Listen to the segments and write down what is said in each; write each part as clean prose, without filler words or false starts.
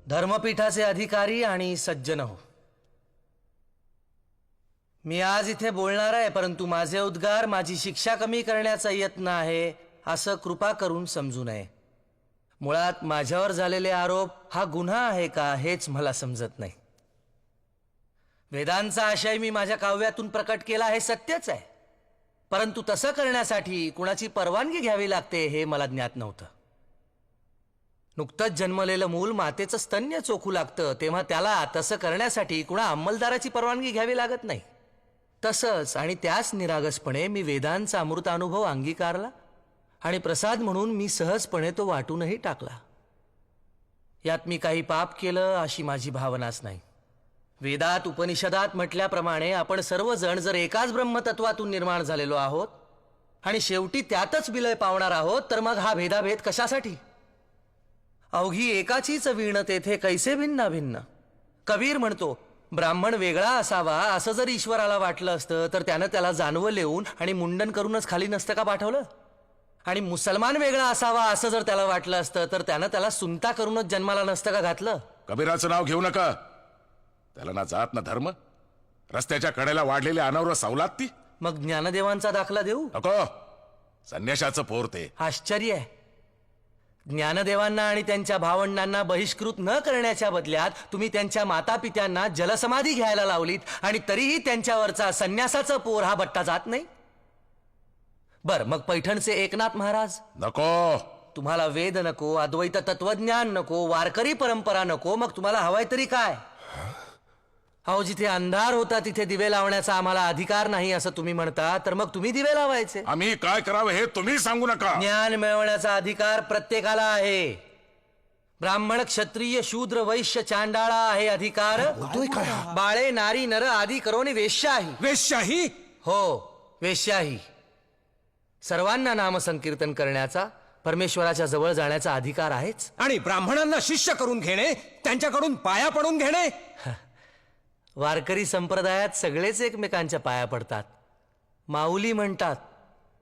धर्मपीठाचे अधिकारी आणि सज्जन हो, मी आज इथे बोलणार आहे, परंतु माझे उद्गार माझी शिक्षा कमी करण्याचा यत्न आहे असं कृपा करून समजू नये. मुळात माझ्यावर झालेले आरोप हा गुन्हा आहे का हेच मला समजत नाही. वेदांचा आशय मी माझ्या काव्यातून प्रकट केला हे सत्यच आहे, परंतु तसं करण्यासाठी कुणाची परवानगी घ्यावी लागते हे मला ज्ञात नव्हतं. नुकतंच जन्मलेलं मूल मातेचं स्तन्य चोखू लागतं तेव्हा त्याला तसं करण्यासाठी कुणा अंमलदाराची परवानगी घ्यावी लागत नाही. तसंच आणि त्याच निरागसपणे मी वेदांचा अमृतानुभव अंगीकारला आणि प्रसाद म्हणून मी सहजपणे तो वाटूनही टाकला. यात मी काही पाप केलं अशी माझी भावनाच नाही. वेदात उपनिषदात म्हटल्याप्रमाणे आपण सर्वजण जर एकाच ब्रह्मतत्वातून निर्माण झालेलो आहोत आणि शेवटी त्यातच विलय पावणार आहोत, तर मग हा भेदाभेद कशासाठी? अवघी एकाचीच वीण तेथे कैसे भिन्न भिन्न. कबीर म्हणतो, ब्राह्मण वेगळा असावा असं जर ईश्वराला वाटलं असतं तर त्यानं त्याला जानवं लिहून आणि मुंडन करूनच खाली नसतं का पाठवलं? आणि मुसलमान वेगळा असावा असं जर त्याला वाटलं असतं तर त्यानं त्याला सुनता करूनच जन्माला नसतं का घातलं? कबीराचं नाव घेऊ नका. त्याला ना जात ना धर्म. रस्त्याच्या कडेला वाढलेली अनावर सवलात ती. मग ज्ञानदेवांचा दाखला देऊ नको. संन्याशाचं पोर ते. आश्चर्य आहे. ज्ञानदेवांना आणि त्यांच्या भावंडांना बहिष्कृत न करण्याच्या बदल्यात तुम्ही त्यांच्या माता पित्यांना जलसमाधी घ्यायला लावलीत आणि तरीही त्यांच्यावरचा संन्यासाचं पोर हा बट्टा जात नाही. बर, मग पैठणचे एकनाथ महाराज नको. तुम्हाला वेद नको, अद्वैत तत्वज्ञान नको, वारकरी परंपरा नको, मग तुम्हाला हवाय तरी काय? अहो, जिथे अंधार होता तिथे दिवे लावण्याचा आम्हाला अधिकार नाही असं तुम्ही म्हणता, तर मग तुम्ही दिवे लावायचे. आम्ही काय करावं हे तुम्ही सांगू नका. ज्ञान मिळवण्याचा अधिकार प्रत्येकाला आहे. ब्राह्मण, क्षत्रिय, शूद्र, वैश्य, चांडाळा आहे अधिकार. बाळे, नारी, नर आदी करोनी वेश्याही. वेश्याही? हो, वेश्याही. सर्वांना नामसंकीर्तन करण्याचा, परमेश्वराच्या जवळ जाण्याचा अधिकार आहेच. आणि ब्राह्मणांना शिष्य करून घेणे, त्यांच्याकडून पाया पडून घेणे? वारकरी संप्रदायात सगळेच एकमेकांच्या पाया पडतात. माऊली म्हणतात,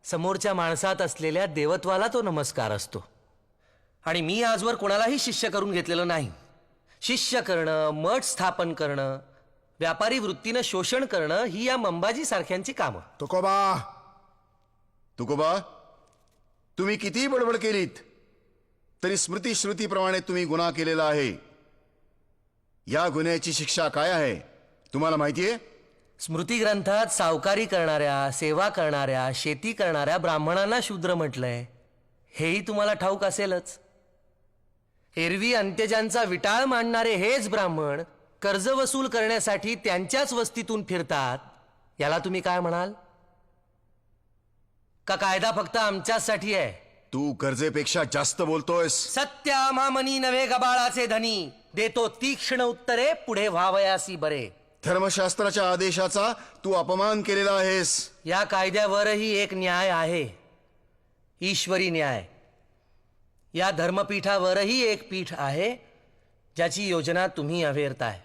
समोरच्या माणसात असलेल्या देवत्वाला तो नमस्कार असतो. आणि मी आजवर कोणालाही शिष्य करून घेतलेलं नाही. शिष्य करणं, मठ स्थापन करणं, व्यापारी वृत्तीनं शोषण करणं ही या मंबाजी सारख्यांची कामं. तुकोबा, तुम्ही कितीही बडबड केलीत तरी स्मृती श्रुतीप्रमाणे तुम्ही गुन्हा केलेला आहे. या गुन्ह्याची शिक्षा काय आहे तुम्हाला माहितीये? स्मृती ग्रंथात सावकारी करणाऱ्या, सेवा करणाऱ्या, शेती करणाऱ्या ब्राह्मणांना शूद्र म्हटलंय. हेही तुम्हाला ठाऊक असेलच. एरवी अंत्यजांचा विटाळ मांडणारे हेच ब्राह्मण कर्ज वसूल करण्यासाठी त्यांच्याच वस्तीतून फिरतात. याला तुम्ही काय म्हणाल? का कायदा फक्त आमच्यासाठी आहे? तू गरजेपेक्षा जास्त बोलतोयस. सत्या मामनी नव्हे गबाळाचे धनी, देतो तीक्ष्ण उत्तरे पुढे व्हावयासी बरे. धर्मशास्त्राच्या आदेशाचा तू अपमान केलेला आहेस. या कायद्यावरही एक न्याय आहे, ईश्वरी न्याय. या धर्मपीठावरही एक पीठ आहे ज्याची योजना तुम्ही अवेरताय.